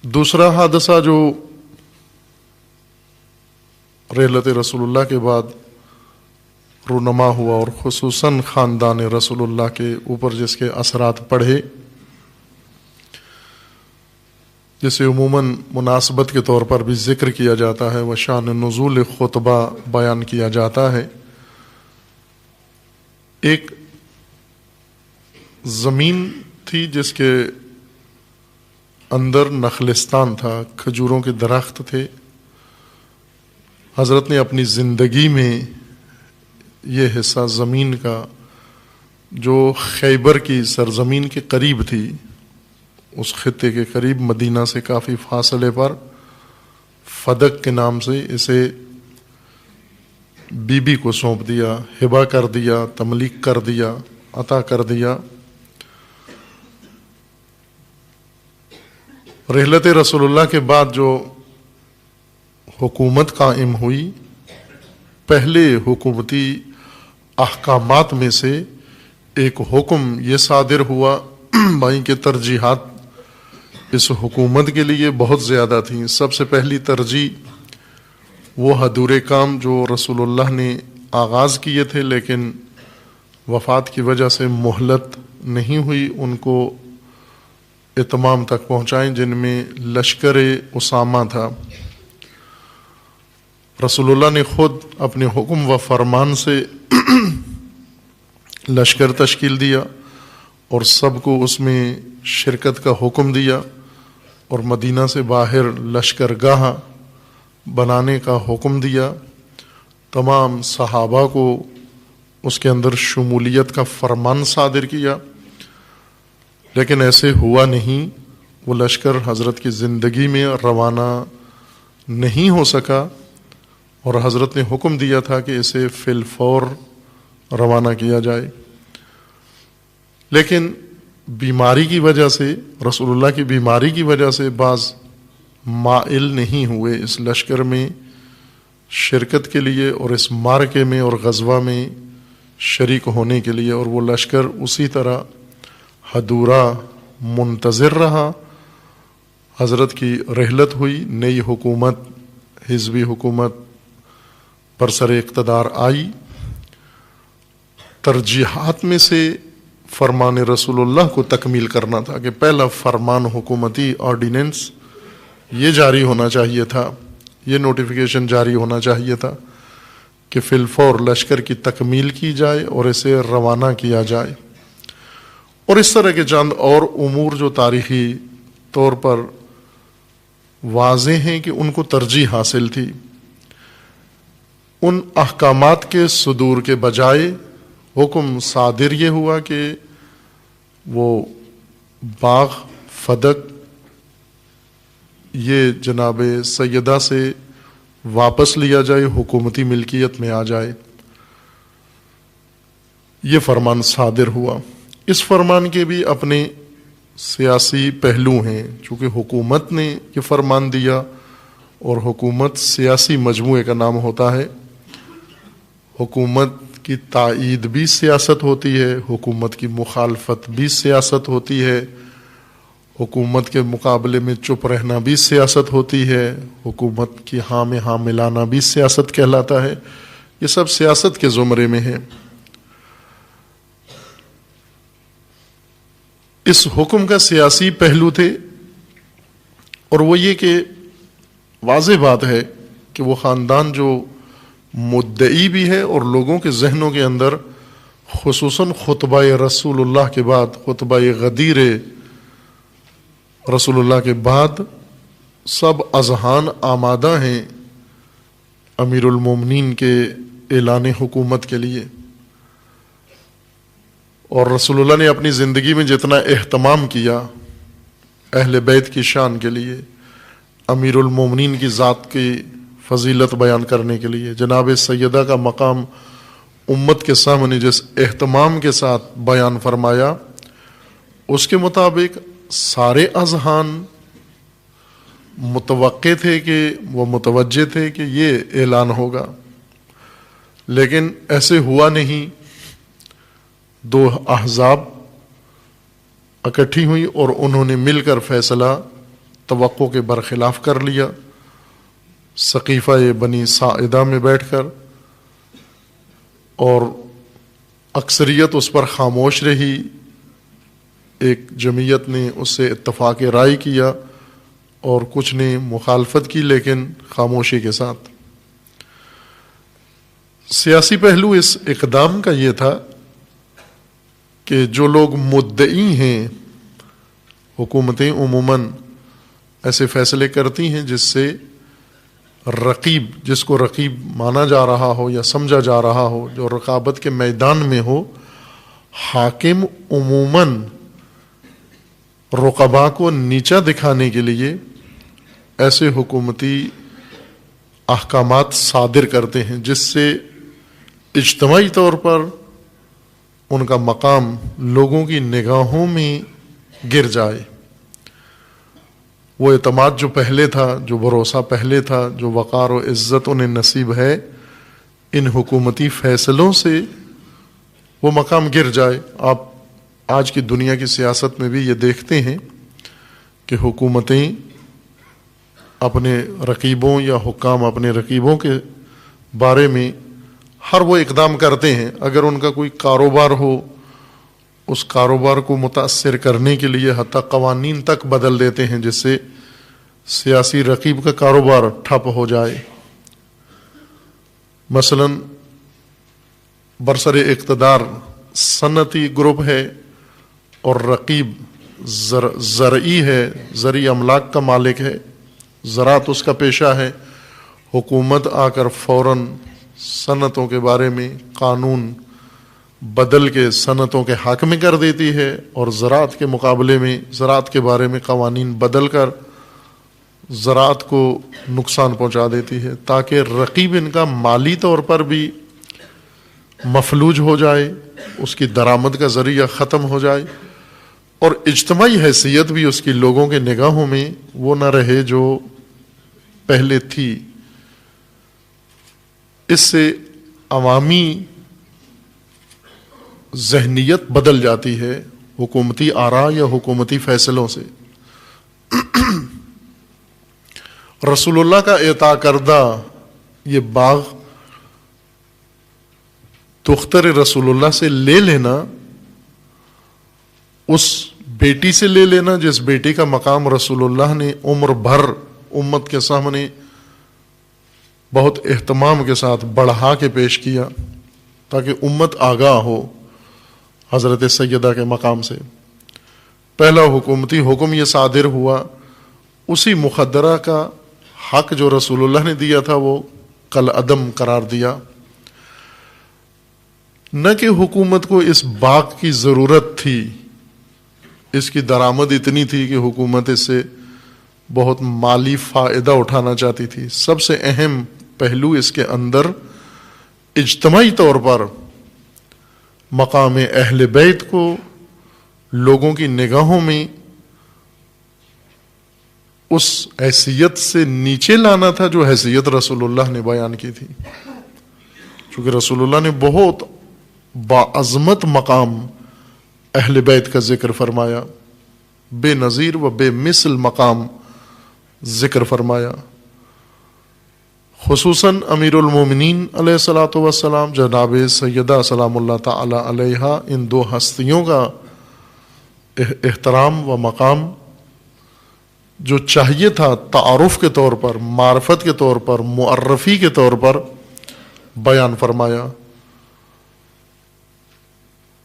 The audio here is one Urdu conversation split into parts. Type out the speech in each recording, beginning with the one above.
دوسرا حادثہ جو رحلت رسول اللہ کے بعد رونما ہوا اور خصوصاً خاندان رسول اللہ کے اوپر جس کے اثرات پڑے، جسے عموماً مناسبت کے طور پر بھی ذکر کیا جاتا ہے و شان نزول خطبہ بیان کیا جاتا ہے، ایک زمین تھی جس کے اندر نخلستان تھا، کھجوروں کے درخت تھے۔ حضرت نے اپنی زندگی میں یہ حصہ زمین کا جو خیبر کی سرزمین کے قریب تھی، اس خطے کے قریب مدینہ سے کافی فاصلے پر فدق کے نام سے اسے بی بی کو سونپ دیا، ہبہ کر دیا، تملیک کر دیا، عطا کر دیا۔ رحلت رسول اللہ کے بعد جو حکومت قائم ہوئی، پہلے حکومتی احکامات میں سے ایک حکم یہ صادر ہوا، بھائی کہ ترجیحات اس حکومت کے لیے بہت زیادہ تھیں۔ سب سے پہلی ترجیح وہ ادھورے کام جو رسول اللہ نے آغاز کیے تھے لیکن وفات کی وجہ سے مہلت نہیں ہوئی، ان کو اتمام تک پہنچائیں، جن میں لشکر اسامہ تھا۔ رسول اللہ نے خود اپنے حکم و فرمان سے لشکر تشکیل دیا اور سب کو اس میں شرکت کا حکم دیا، اور مدینہ سے باہر لشکرگاہ بنانے کا حکم دیا۔ تمام صحابہ کو اس کے اندر شمولیت کا فرمان صادر کیا، لیکن ایسے ہوا نہیں۔ وہ لشکر حضرت کی زندگی میں روانہ نہیں ہو سکا، اور حضرت نے حکم دیا تھا کہ اسے فی الفور روانہ کیا جائے، لیکن بیماری کی وجہ سے، رسول اللہ کی بیماری کی وجہ سے بعض مائل نہیں ہوئے اس لشکر میں شرکت کے لیے اور اس معرکے میں اور غزوہ میں شریک ہونے کے لیے، اور وہ لشکر اسی طرح ادھورا منتظر رہا۔ حضرت کی رحلت ہوئی، نئی حکومت، حزبی حکومت برسر اقتدار آئی۔ ترجیحات میں سے فرمان رسول اللہ کو تکمیل کرنا تھا کہ پہلا فرمان حکومتی آرڈیننس یہ جاری ہونا چاہیے تھا، یہ نوٹیفیکیشن جاری ہونا چاہیے تھا کہ فی الفور لشکر کی تکمیل کی جائے اور اسے روانہ کیا جائے۔ اور اس طرح کے چند اور امور جو تاریخی طور پر واضح ہیں کہ ان کو ترجیح حاصل تھی۔ ان احکامات کے صدور کے بجائے حکم صادر یہ ہوا کہ وہ باغ فدق یہ جناب سیدہ سے واپس لیا جائے، حکومتی ملکیت میں آ جائے۔ یہ فرمان صادر ہوا۔ اس فرمان کے بھی اپنے سیاسی پہلو ہیں، چونکہ حکومت نے یہ فرمان دیا اور حکومت سیاسی مجموعے کا نام ہوتا ہے۔ حکومت کی تائید بھی سیاست ہوتی ہے، حکومت کی مخالفت بھی سیاست ہوتی ہے، حکومت کے مقابلے میں چپ رہنا بھی سیاست ہوتی ہے، حکومت کی ہاں میں ہاں ملانا بھی سیاست کہلاتا ہے۔ یہ سب سیاست کے زمرے میں ہے۔ اس حکم کا سیاسی پہلو تھے، اور وہ یہ کہ واضح بات ہے کہ وہ خاندان جو مدعی بھی ہے اور لوگوں کے ذہنوں کے اندر خصوصاً خطبہ رسول اللہ کے بعد، خطبہ غدیر رسول اللہ کے بعد سب اذہان آمادہ ہیں امیر المومنین کے اعلان حکومت کے لیے۔ اور رسول اللہ نے اپنی زندگی میں جتنا اہتمام کیا اہل بیت کی شان کے لیے، امیر المومنین کی ذات کی فضیلت بیان کرنے کے لیے، جناب سیدہ کا مقام امت کے سامنے جس اہتمام کے ساتھ بیان فرمایا، اس کے مطابق سارے اذہان متوقع تھے کہ وہ متوجہ تھے کہ یہ اعلان ہوگا، لیکن ایسے ہوا نہیں۔ دو احزاب اکٹھی ہوئی اور انہوں نے مل کر فیصلہ توقع کے برخلاف کر لیا، سقیفہ بنی ساعدہ میں بیٹھ کر، اور اکثریت اس پر خاموش رہی، ایک جمعیت نے اس سے اتفاق رائے کیا اور کچھ نے مخالفت کی، لیکن خاموشی کے ساتھ۔ سیاسی پہلو اس اقدام کا یہ تھا کہ جو لوگ مدعی ہیں، حکومتیں عموماً ایسے فیصلے کرتی ہیں جس سے رقیب، جس کو رقیب مانا جا رہا ہو یا سمجھا جا رہا ہو، جو رقابت کے میدان میں ہو، حاکم عموماً رقبا کو نیچا دکھانے کے لیے ایسے حکومتی احکامات صادر کرتے ہیں جس سے اجتماعی طور پر ان کا مقام لوگوں کی نگاہوں میں گر جائے۔ وہ اعتماد جو پہلے تھا، جو بھروسہ پہلے تھا، جو وقار و عزت انہیں نصیب ہے، ان حکومتی فیصلوں سے وہ مقام گر جائے۔ آپ آج کی دنیا کی سیاست میں بھی یہ دیکھتے ہیں کہ حکومتیں اپنے رقیبوں یا حکام اپنے رقیبوں کے بارے میں ہر وہ اقدام کرتے ہیں، اگر ان کا کوئی کاروبار ہو، اس کاروبار کو متاثر کرنے کے لیے حتیٰ قوانین تک بدل دیتے ہیں جس سے سیاسی رقیب کا کاروبار ٹھپ ہو جائے۔ مثلا برسر اقتدار صنعتی گروپ ہے اور رقیب زرعی ہے، زرعی املاک کا مالک ہے، زراعت اس کا پیشہ ہے، حکومت آ کر فوراً صنعتوں کے بارے میں قانون بدل کے صنعتوں کے حق میں کر دیتی ہے، اور زراعت کے مقابلے میں زراعت کے بارے میں قوانین بدل کر زراعت کو نقصان پہنچا دیتی ہے، تاکہ رقیب ان کا مالی طور پر بھی مفلوج ہو جائے، اس کی درآمد کا ذریعہ ختم ہو جائے، اور اجتماعی حیثیت بھی اس کی لوگوں کے نگاہوں میں وہ نہ رہے جو پہلے تھی۔ اس سے عوامی ذہنیت بدل جاتی ہے حکومتی آراء یا حکومتی فیصلوں سے۔ رسول اللہ کا عطا کردہ یہ باغ دختر رسول اللہ سے لے لینا، اس بیٹی سے لے لینا جس بیٹی کا مقام رسول اللہ نے عمر بھر امت کے سامنے بہت اہتمام کے ساتھ بڑھا کے پیش کیا تاکہ امت آگاہ ہو حضرت سیدہ کے مقام سے۔ پہلا حکومتی حکم یہ صادر ہوا، اسی مخدرہ کا حق جو رسول اللہ نے دیا تھا وہ کل عدم قرار دیا۔ نہ کہ حکومت کو اس باغ کی ضرورت تھی، اس کی درآمد اتنی تھی کہ حکومت اس سے بہت مالی فائدہ اٹھانا چاہتی تھی۔ سب سے اہم پہلو اس کے اندر اجتماعی طور پر مقام اہل بیت کو لوگوں کی نگاہوں میں اس حیثیت سے نیچے لانا تھا جو حیثیت رسول اللہ نے بیان کی تھی۔ چونکہ رسول اللہ نے بہت باعظمت مقام اہل بیت کا ذکر فرمایا، بے نظیر و بے مثل مقام ذکر فرمایا۔ خصوصاً امیر المومنین علیہ الصلاۃ والسلام جناب سیدہ سلام اللہ تعالی علیہا، ان دو ہستیوں کا احترام و مقام جو چاہیے تھا تعارف کے طور پر، معرفت کے طور پر، معرفی کے طور پر بیان فرمایا۔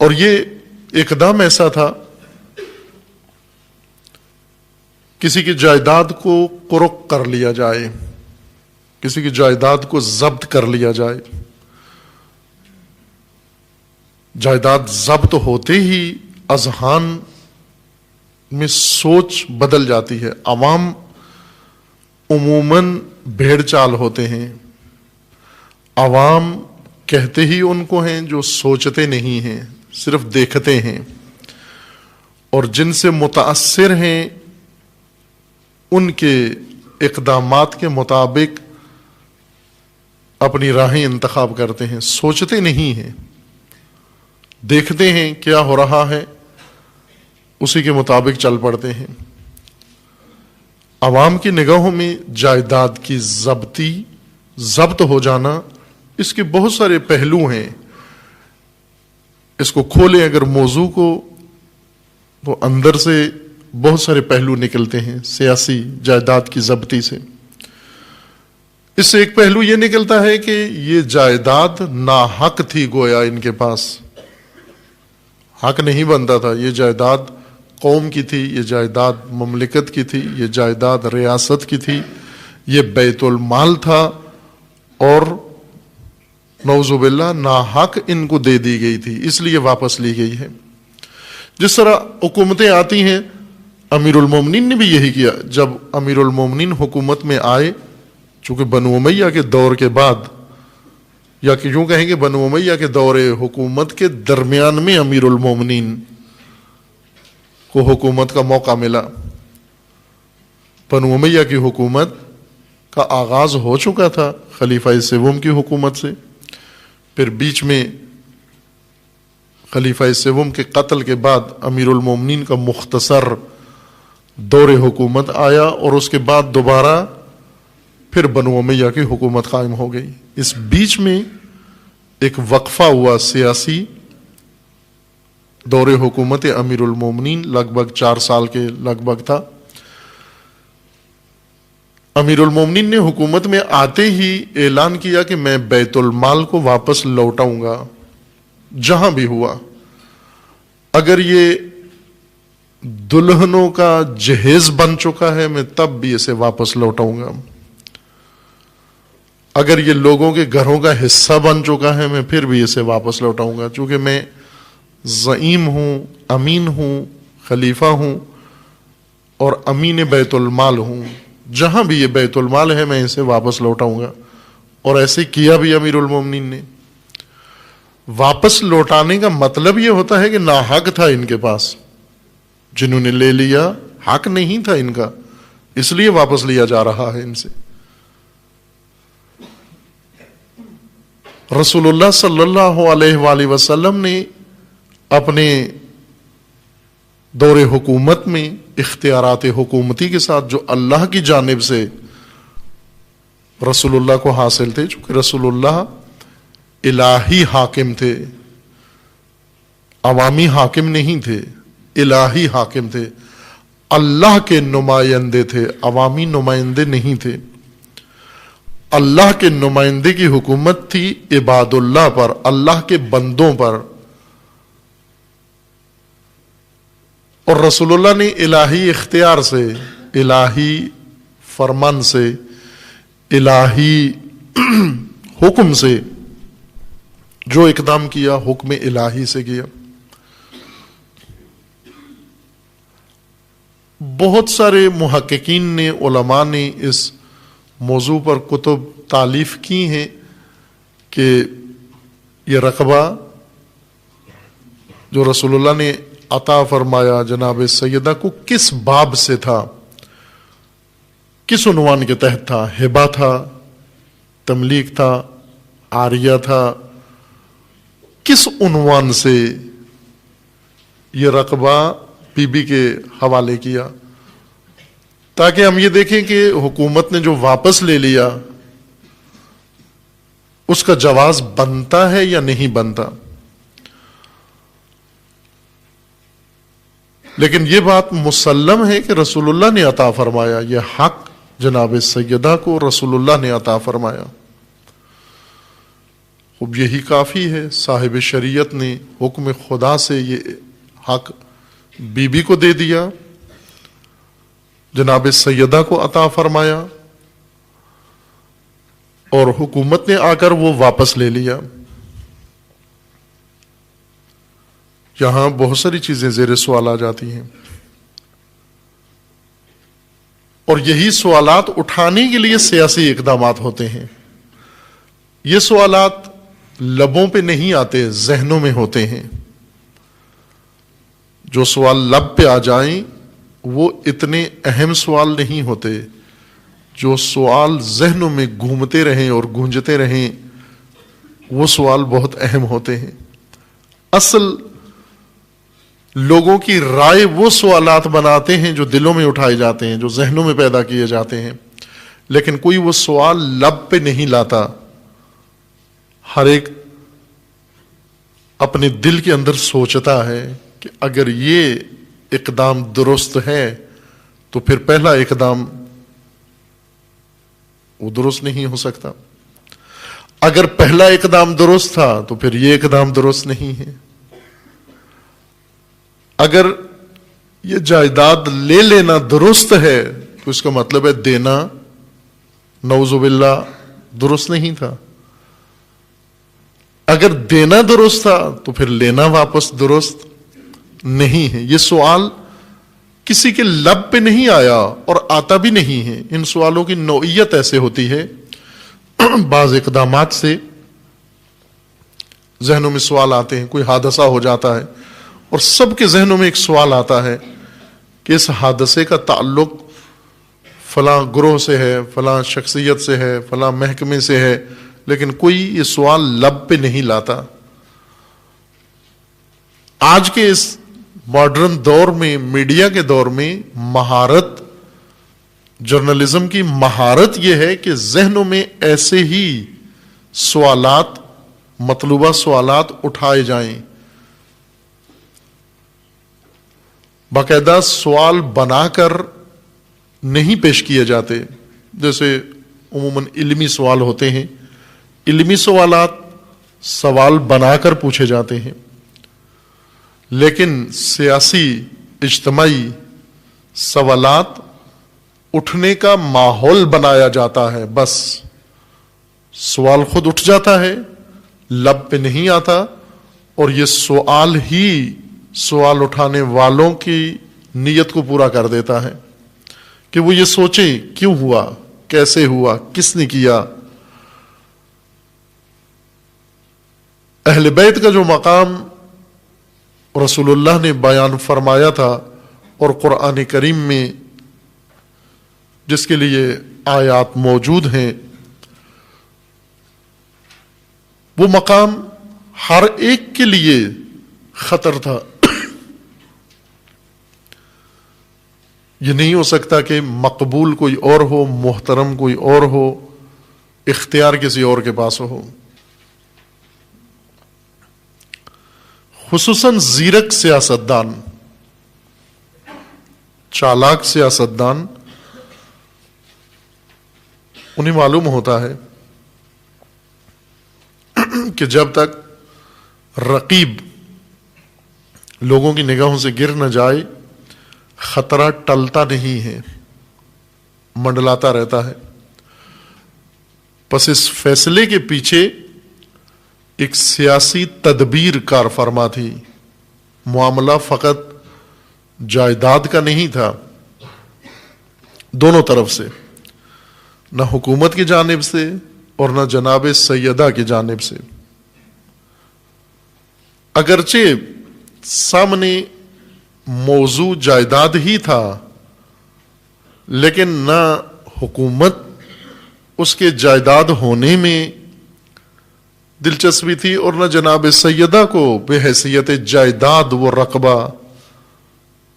اور یہ اقدام ایسا تھا، کسی کی جائیداد کو قرق کر لیا جائے، کسی کی جائیداد کو ضبط کر لیا جائے۔ جائیداد ضبط ہوتے ہی اذہان میں سوچ بدل جاتی ہے۔ عوام عموماً بھیڑ چال ہوتے ہیں، عوام کہتے ہی ان کو ہیں جو سوچتے نہیں ہیں، صرف دیکھتے ہیں، اور جن سے متاثر ہیں ان کے اقدامات کے مطابق اپنی راہیں انتخاب کرتے ہیں، سوچتے نہیں ہیں، دیکھتے ہیں کیا ہو رہا ہے، اسی کے مطابق چل پڑتے ہیں۔ عوام کی نگاہوں میں جائیداد کی ضبط ہو جانا، اس کے بہت سارے پہلو ہیں. اس کو کھولیں اگر موضوع کو تو اندر سے بہت سارے پہلو نکلتے ہیں سیاسی جائیداد کی ضبطی سے. اس سے ایک پہلو یہ نکلتا ہے کہ یہ جائیداد ناحق تھی، گویا ان کے پاس حق نہیں بنتا تھا. یہ جائیداد قوم کی تھی، یہ جائیداد مملکت کی تھی، یہ جائیداد ریاست کی تھی، یہ بیت المال تھا، اور نعوذ باللہ ناحق ان کو دے دی گئی تھی، اس لیے واپس لی گئی ہے. جس طرح حکومتیں آتی ہیں، امیر المومنین نے بھی یہی کیا. جب امیر المومنین حکومت میں آئے، چونکہ بنو امیہ کے دور کے بعد، یا کہ یوں کہیں کہ بنو امیہ کے دور حکومت کے درمیان میں امیر المومنین کو حکومت کا موقع ملا. بنو امیہ کی حکومت کا آغاز ہو چکا تھا خلیفہ سوم کی حکومت سے. پھر بیچ میں خلیفہ سوم کے قتل کے بعد امیر المومنین کا مختصر دور حکومت آیا، اور اس کے بعد دوبارہ پھر بنو امیہ کی حکومت قائم ہو گئی. اس بیچ میں ایک وقفہ ہوا سیاسی. دور حکومت امیر المومنین لگ بھگ 4 سال کے لگ بھگ تھا. امیر المومنین نے حکومت میں آتے ہی اعلان کیا کہ میں بیت المال کو واپس لوٹاؤں گا جہاں بھی ہوا. اگر یہ دلہنوں کا جہیز بن چکا ہے میں تب بھی اسے واپس لوٹاؤں گا. اگر یہ لوگوں کے گھروں کا حصہ بن چکا ہے میں پھر بھی اسے واپس لوٹاؤں گا، چونکہ میں زعیم ہوں، امین ہوں، خلیفہ ہوں اور امین بیت المال ہوں. جہاں بھی یہ بیت المال ہے میں اسے واپس لوٹاؤں گا. اور ایسے کیا بھی امیر المومنین نے. واپس لوٹانے کا مطلب یہ ہوتا ہے کہ ناحق تھا ان کے پاس، جنہوں نے لے لیا حق نہیں تھا ان کا، اس لیے واپس لیا جا رہا ہے ان سے. رسول اللہ صلی اللہ علیہ وآلہ وسلم نے اپنے دور حکومت میں اختیارات حکومتی کے ساتھ جو اللہ کی جانب سے رسول اللہ کو حاصل تھے، چونکہ رسول اللہ الہی حاکم تھے، عوامی حاکم نہیں تھے، الہی حاکم تھے، اللہ کے نمائندے تھے، عوامی نمائندے نہیں تھے. اللہ کے نمائندے کی حکومت تھی عباد اللہ پر، اللہ کے بندوں پر. اور رسول اللہ نے الہی اختیار سے، الہی فرمان سے، الہی حکم سے جو اقدام کیا حکم الہی سے کیا. بہت سارے محققین نے، علماء نے اس موضوع پر کتب تالیف کی ہیں کہ یہ رقبہ جو رسول اللہ نے عطا فرمایا جناب سیدہ کو کس باب سے تھا، کس عنوان کے تحت تھا. ہبہ تھا، تملیک تھا، عاریہ تھا، کس عنوان سے یہ رقبہ بی بی کے حوالے کیا، تاکہ ہم یہ دیکھیں کہ حکومت نے جو واپس لے لیا اس کا جواز بنتا ہے یا نہیں بنتا. لیکن یہ بات مسلم ہے کہ رسول اللہ نے عطا فرمایا، یہ حق جناب سیدہ کو رسول اللہ نے عطا فرمایا. اب یہی کافی ہے، صاحب شریعت نے حکم خدا سے یہ حق بی بی کو دے دیا، جناب سیدہ کو عطا فرمایا، اور حکومت نے آ کر وہ واپس لے لیا. یہاں بہت ساری چیزیں زیر سوال آ جاتی ہیں، اور یہی سوالات اٹھانے کے لیے سیاسی اقدامات ہوتے ہیں. یہ سوالات لبوں پہ نہیں آتے، ذہنوں میں ہوتے ہیں. جو سوال لب پہ آ جائیں وہ اتنے اہم سوال نہیں ہوتے، جو سوال ذہنوں میں گھومتے رہیں اور گونجتے رہیں وہ سوال بہت اہم ہوتے ہیں. اصل لوگوں کی رائے وہ سوالات بناتے ہیں جو دلوں میں اٹھائے جاتے ہیں، جو ذہنوں میں پیدا کیے جاتے ہیں، لیکن کوئی وہ سوال لب پہ نہیں لاتا. ہر ایک اپنے دل کے اندر سوچتا ہے کہ اگر یہ اقدام درست ہے تو پھر پہلا اقدام وہ درست نہیں ہو سکتا. اگر پہلا اقدام درست تھا تو پھر یہ اقدام درست نہیں ہے. اگر یہ جائیداد لے لینا درست ہے تو اس کا مطلب ہے دینا نعوذ باللہ درست نہیں تھا. اگر دینا درست تھا تو پھر لینا واپس درست نہیں ہے. یہ سوال کسی کے لب پہ نہیں آیا اور آتا بھی نہیں ہے. ان سوالوں کی نوعیت ایسے ہوتی ہے، بعض اقدامات سے ذہنوں میں سوال آتے ہیں، کوئی حادثہ ہو جاتا ہے اور سب کے ذہنوں میں ایک سوال آتا ہے کہ اس حادثے کا تعلق فلاں گروہ سے ہے، فلاں شخصیت سے ہے، فلاں محکمے سے ہے، لیکن کوئی یہ سوال لب پہ نہیں لاتا. آج کے اس ماڈرن دور میں، میڈیا کے دور میں، مہارت، جرنلزم کی مہارت یہ ہے کہ ذہنوں میں ایسے ہی سوالات، مطلوبہ سوالات اٹھائے جائیں. باقاعدہ سوال بنا کر نہیں پیش کیے جاتے. جیسے عموماً علمی سوال ہوتے ہیں، علمی سوالات سوال بنا کر پوچھے جاتے ہیں، لیکن سیاسی اجتماعی سوالات اٹھنے کا ماحول بنایا جاتا ہے. بس سوال خود اٹھ جاتا ہے، لب پہ نہیں آتا، اور یہ سوال ہی سوال اٹھانے والوں کی نیت کو پورا کر دیتا ہے کہ وہ یہ سوچیں کیوں ہوا، کیسے ہوا، کس نے کیا. اہل بیت کا جو مقام رسول اللہ نے بیان فرمایا تھا اور قرآن کریم میں جس کے لیے آیات موجود ہیں، وہ مقام ہر ایک کے لیے خطر تھا. یہ نہیں ہو سکتا کہ مقبول کوئی اور ہو، محترم کوئی اور ہو، اختیار کسی اور کے پاس ہو. خصوصاً زیرک سیاستدان، چالاک سیاستدان، انہیں معلوم ہوتا ہے کہ جب تک رقیب لوگوں کی نگاہوں سے گر نہ جائے، خطرہ ٹلتا نہیں ہے، منڈلاتا رہتا ہے. پس اس فیصلے کے پیچھے ایک سیاسی تدبیر کار فرما تھی. معاملہ فقط جائیداد کا نہیں تھا، دونوں طرف سے، نہ حکومت کی جانب سے اور نہ جناب سیدہ کی جانب سے. اگرچہ سامنے موضوع جائیداد ہی تھا، لیکن نہ حکومت اس کے جائیداد ہونے میں دلچسپی تھی اور نہ جناب سیدہ کو بے حیثیت جائیداد وہ رقبہ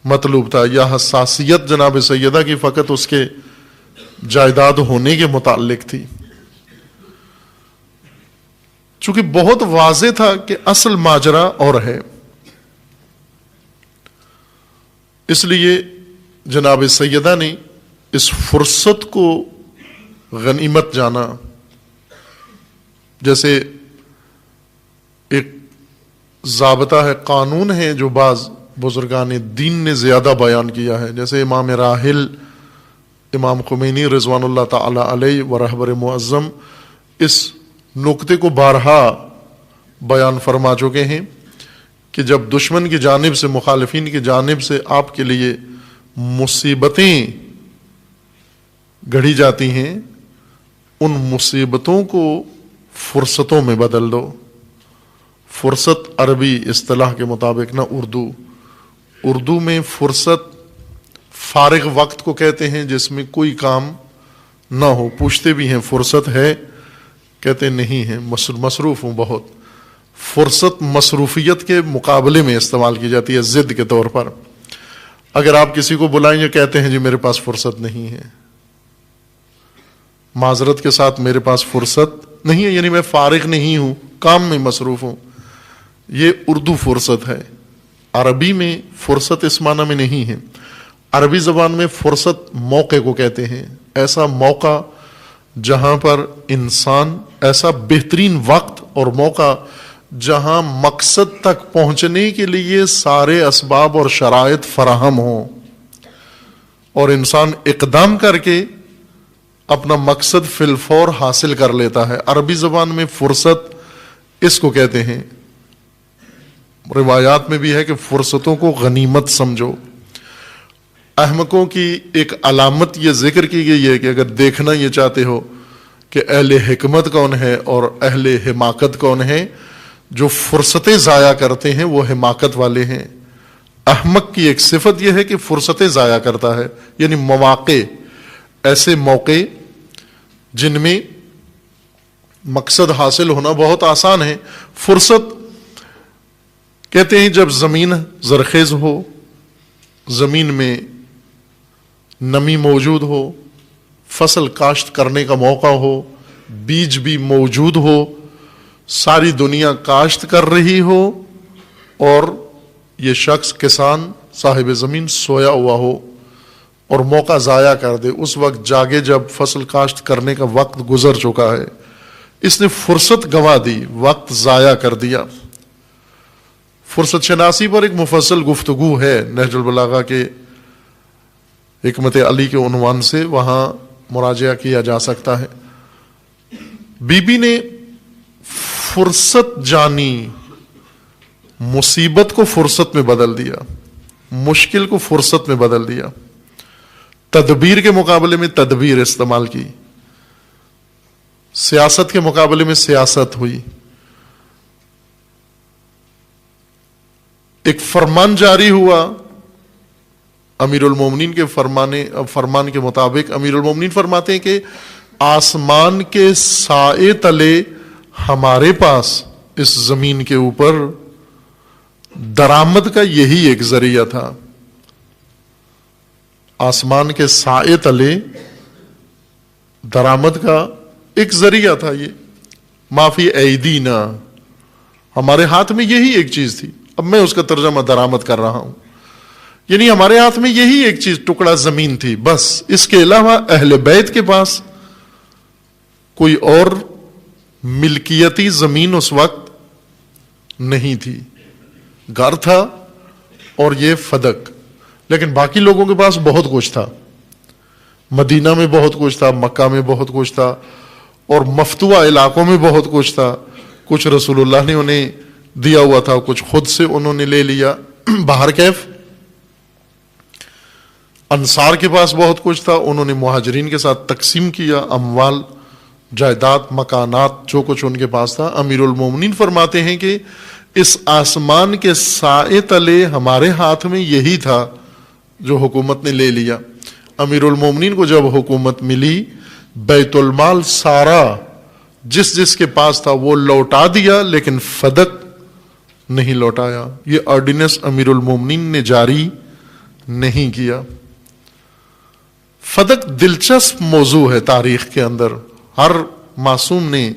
مطلوب تھا یا حساسیت جناب سیدہ کی فقط اس کے جائیداد ہونے کے متعلق تھی. چونکہ بہت واضح تھا کہ اصل ماجرا اور ہے، اس لیے جناب سیدہ نے اس فرصت کو غنیمت جانا. جیسے ایک ضابطہ ہے، قانون ہے جو بعض بزرگان دین نے زیادہ بیان کیا ہے، جیسے امام راحل امام خمینی رضوان اللہ تعالی علیہ و رہبر معظم اس نقطے کو بارہا بیان فرما چکے ہیں کہ جب دشمن کی جانب سے، مخالفین کی جانب سے آپ کے لیے مصیبتیں گھڑی جاتی ہیں، ان مصیبتوں کو فرصتوں میں بدل دو. فرصت عربی اصطلاح کے مطابق، نہ اردو میں فرصت فارغ وقت کو کہتے ہیں جس میں کوئی کام نہ ہو. پوچھتے بھی ہیں فرصت ہے، کہتے نہیں ہیں، مصروف ہوں بہت. فرصت مصروفیت کے مقابلے میں استعمال کی جاتی ہے ضد کے طور پر. اگر آپ کسی کو بلائیں یا کہتے ہیں جی میرے پاس فرصت نہیں ہے، معذرت کے ساتھ میرے پاس فرصت نہیں ہے، یعنی میں فارغ نہیں ہوں، کام میں مصروف ہوں، یہ اردو فرصت ہے. عربی میں فرصت اس معنی میں نہیں ہے. عربی زبان میں فرصت موقع کو کہتے ہیں، ایسا موقع جہاں پر انسان، ایسا بہترین وقت اور موقع جہاں مقصد تک پہنچنے کے لیے سارے اسباب اور شرائط فراہم ہوں اور انسان اقدام کر کے اپنا مقصد فی الفور حاصل کر لیتا ہے. عربی زبان میں فرصت اس کو کہتے ہیں. روایات میں بھی ہے کہ فرصتوں کو غنیمت سمجھو. احمقوں کی ایک علامت یہ ذکر کی گئی ہے کہ اگر دیکھنا یہ چاہتے ہو کہ اہل حکمت کون ہے اور اہل حماقت کون ہے، جو فرصتیں ضائع کرتے ہیں وہ حماقت والے ہیں. احمق کی ایک صفت یہ ہے کہ فرصتیں ضائع کرتا ہے، یعنی مواقع، ایسے موقع جن میں مقصد حاصل ہونا بہت آسان ہے. فرصت کہتے ہیں جب زمین زرخیز ہو، زمین میں نمی موجود ہو، فصل کاشت کرنے کا موقع ہو، بیج بھی موجود ہو، ساری دنیا کاشت کر رہی ہو اور یہ شخص کسان صاحب زمین سویا ہوا ہو اور موقع ضائع کر دے. اس وقت جاگے جب فصل کاشت کرنے کا وقت گزر چکا ہے، اس نے فرصت گنوا دی، وقت ضائع کر دیا. فرصت شناسی پر ایک مفصل گفتگو ہے نہج البلاغہ کے حکمت علی کے عنوان سے، وہاں مراجعہ کیا جا سکتا ہے. بی بی نے فرصت جانی، مصیبت کو فرصت میں بدل دیا، مشکل کو فرصت میں بدل دیا، تدبیر کے مقابلے میں تدبیر استعمال کی، سیاست کے مقابلے میں سیاست ہوئی. ایک فرمان جاری ہوا امیر المومنین کے فرمان کے مطابق. امیر المومنین فرماتے ہیں کہ آسمان کے سائے تلے ہمارے پاس اس زمین کے اوپر درآمد کا یہی ایک ذریعہ تھا. آسمان کے سائے تلے درآمد کا ایک ذریعہ تھا. یہ معافی ایدینا، ہمارے ہاتھ میں یہی ایک چیز تھی. اب میں اس کا ترجمہ درآمد کر رہا ہوں، یعنی ہمارے ہاتھ میں یہی ایک چیز، ٹکڑا زمین تھی بس. اس کے علاوہ اہل بیت کے پاس کوئی اور ملکیتی زمین اس وقت نہیں تھی. گھر تھا اور یہ فدق، لیکن باقی لوگوں کے پاس بہت کچھ تھا. مدینہ میں بہت کچھ تھا، مکہ میں بہت کچھ تھا، اور مفتوحہ علاقوں میں بہت کچھ تھا. کچھ رسول اللہ نے انہیں دیا ہوا تھا، کچھ خود سے انہوں نے لے لیا. باہر کیف انصار کے پاس بہت کچھ تھا، انہوں نے مہاجرین کے ساتھ تقسیم کیا، اموال، جائیداد، مکانات، جو کچھ ان کے پاس تھا. امیر المومنین فرماتے ہیں کہ اس آسمان کے سائے تلے ہمارے ہاتھ میں یہی تھا جو حکومت نے لے لیا. امیر المومنین کو جب حکومت ملی، بیت المال سارا جس جس کے پاس تھا وہ لوٹا دیا، لیکن فدق نہیں لوٹایا. یہ آرڈیننس امیر المومنین نے جاری نہیں کیا. فدق دلچسپ موضوع ہے تاریخ کے اندر، ہر معصوم نے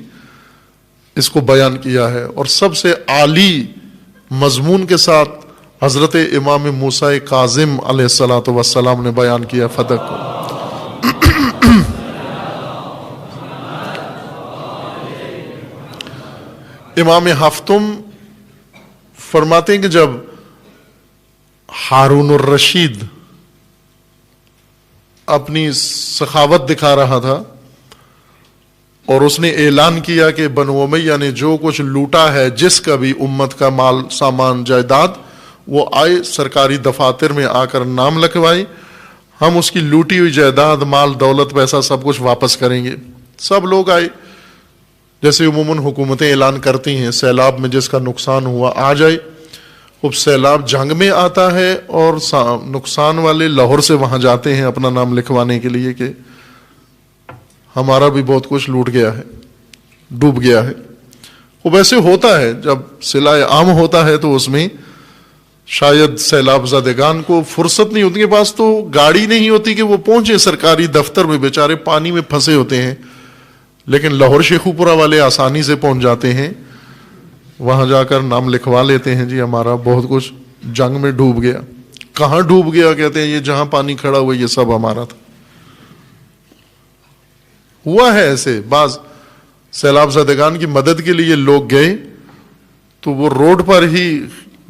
اس کو بیان کیا ہے، اور سب سے عالی مضمون کے ساتھ حضرت امام موسیٰ کاظم علیہ الصلاۃ والسلام نے بیان کیا فدق کو. امام ہفتم فرماتے ہیں کہ جب ہارون الرشید اپنی سخاوت دکھا رہا تھا اور اس نے اعلان کیا کہ بنو امیہ نے جو کچھ لوٹا ہے، جس کا بھی امت کا مال، سامان، جائیداد، وہ آئے سرکاری دفاتر میں آ کر نام لکھوائے، ہم اس کی لوٹی ہوئی جائیداد، مال، دولت، پیسہ سب کچھ واپس کریں گے. سب لوگ آئے، جیسے عموماً حکومتیں اعلان کرتی ہیں سیلاب میں جس کا نقصان ہوا آ جائے. اب سیلاب جنگ میں آتا ہے اور نقصان والے لاہور سے وہاں جاتے ہیں اپنا نام لکھوانے کے لیے کہ ہمارا بھی بہت کچھ لوٹ گیا ہے، ڈوب گیا ہے. وہ ویسے ہوتا ہے، جب صلہ عام ہوتا ہے تو اس میں شاید سیلاب زدگان کو فرصت نہیں ہوتی، کے پاس تو گاڑی نہیں ہوتی کہ وہ پہنچے سرکاری دفتر میں، بیچارے پانی میں پھنسے ہوتے ہیں، لیکن لاہور شیخو پورہ والے آسانی سے پہنچ جاتے ہیں، وہاں جا کر نام لکھوا لیتے ہیں، جی ہمارا بہت کچھ جنگ میں ڈوب گیا۔ کہاں ڈوب گیا؟ کہتے ہیں یہ جہاں پانی کھڑا ہوا یہ سب ہمارا تھا۔ ہوا ہے ایسے، بعض سیلاب زدگان کی مدد کے لیے لوگ گئے تو وہ روڈ پر ہی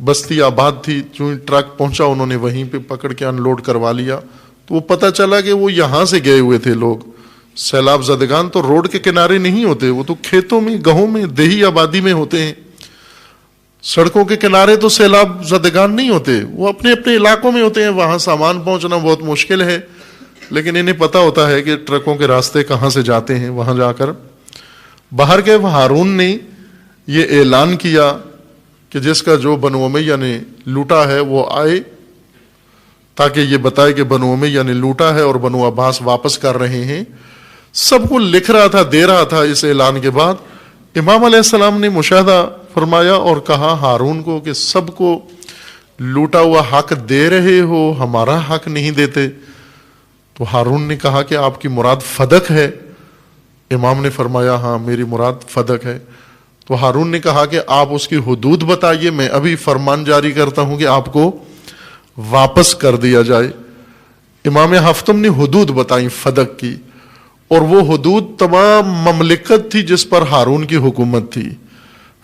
بستی آباد تھی، جو ٹرک پہنچا انہوں نے وہیں پہ پکڑ کے ان لوڈ کروا لیا، تو وہ پتہ چلا کہ وہ یہاں سے گئے ہوئے تھے لوگ۔ سیلاب زدگان تو روڈ کے کنارے نہیں ہوتے، وہ تو کھیتوں میں، گاؤں میں، دیہی آبادی میں ہوتے ہیں۔ سڑکوں کے کنارے تو سیلاب زدگان نہیں ہوتے، وہ اپنے اپنے علاقوں میں ہوتے ہیں، وہاں سامان پہنچنا بہت مشکل ہے، لیکن انہیں پتہ ہوتا ہے کہ ٹرکوں کے راستے کہاں سے جاتے ہیں، وہاں جا کر باہر کے ہارون نے یہ اعلان کیا کہ جس کا جو بنو امیہ نے لوٹا ہے وہ آئے، تاکہ یہ بتائے کہ بنو امیہ نے لوٹا ہے اور بنو عباس واپس کر رہے ہیں۔ سب کو لکھ رہا تھا، دے رہا تھا۔ اس اعلان کے بعد امام علیہ السلام نے مشاہدہ فرمایا اور کہا ہارون کو کہ سب کو لوٹا ہوا حق دے رہے ہو، ہمارا حق نہیں دیتے۔ تو ہارون نے کہا کہ آپ کی مراد فدق ہے؟ امام نے فرمایا ہاں میری مراد فدق ہے۔ تو ہارون نے کہا کہ آپ اس کی حدود بتائیے، میں ابھی فرمان جاری کرتا ہوں کہ آپ کو واپس کر دیا جائے۔ امام ہفتم نے حدود بتائیں فدق کی، اور وہ حدود تمام مملکت تھی جس پر ہارون کی حکومت تھی۔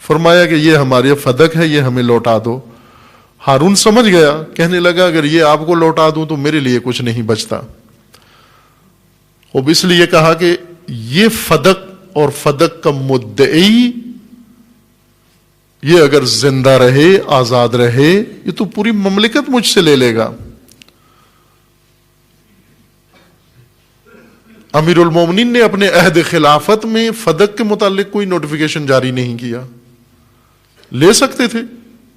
فرمایا کہ یہ ہماری فدق ہے، یہ ہمیں لوٹا دو۔ ہارون سمجھ گیا، کہنے لگا اگر یہ آپ کو لوٹا دوں تو میرے لیے کچھ نہیں بچتا۔ اب اس لیے کہا کہ یہ فدق اور فدق کا مدعی یہ اگر زندہ رہے، آزاد رہے، یہ تو پوری مملکت مجھ سے لے لے گا۔ امیر المومنین نے اپنے عہد خلافت میں فدق کے متعلق کوئی نوٹیفیکیشن جاری نہیں کیا۔ لے سکتے تھے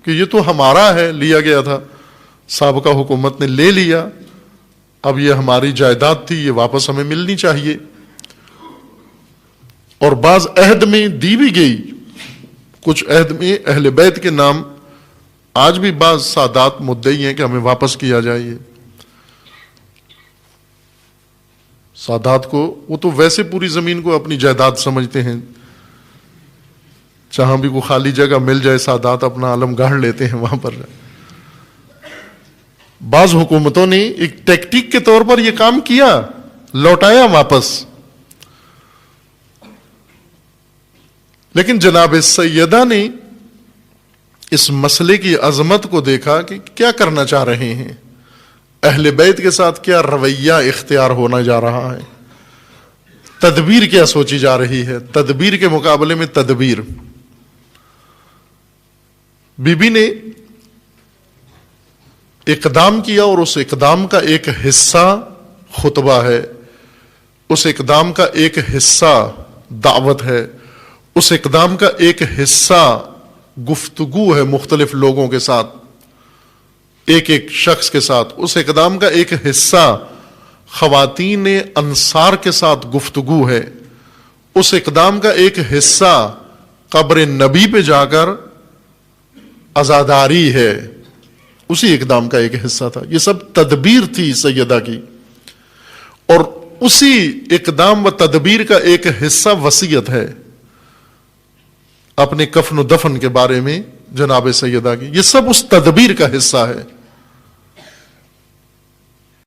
کہ یہ تو ہمارا ہے، لیا گیا تھا، سابقہ حکومت نے لے لیا، اب یہ ہماری جائیداد تھی، یہ واپس ہمیں ملنی چاہیے۔ اور بعض عہد میں دی بھی گئی، کچھ عہد میں اہل بیت کے نام آج بھی بعض سادات مدعی ہیں کہ ہمیں واپس کیا جائے۔ سادات کو وہ تو ویسے پوری زمین کو اپنی جائیداد سمجھتے ہیں، جہاں بھی کوئی خالی جگہ مل جائے سادات اپنا عالم گاڑ لیتے ہیں وہاں پر۔ بعض حکومتوں نے ایک ٹیکٹیک کے طور پر یہ کام کیا، لوٹایا واپس، لیکن جناب سیدہ نے اس مسئلے کی عظمت کو دیکھا کہ کیا کرنا چاہ رہے ہیں، اہل بیت کے ساتھ کیا رویہ اختیار ہونا جا رہا ہے، تدبیر کیا سوچی جا رہی ہے، تدبیر کے مقابلے میں تدبیر۔ بی بی نے اقدام کیا، اور اس اقدام کا ایک حصہ خطبہ ہے، اس اقدام کا ایک حصہ دعوت ہے، اس اقدام کا ایک حصہ گفتگو ہے مختلف لوگوں کے ساتھ، ایک ایک شخص کے ساتھ۔ اس اقدام کا ایک حصہ خواتین انصار کے ساتھ گفتگو ہے، اس اقدام کا ایک حصہ قبر نبی پہ جا کر عزاداری ہے، اسی اقدام کا ایک حصہ تھا۔ یہ سب تدبیر تھی سیدہ کی، اور اسی اقدام و تدبیر کا ایک حصہ وصیت ہے اپنے کفن و دفن کے بارے میں جناب سیدہ کی۔ یہ سب اس تدبیر کا حصہ ہے۔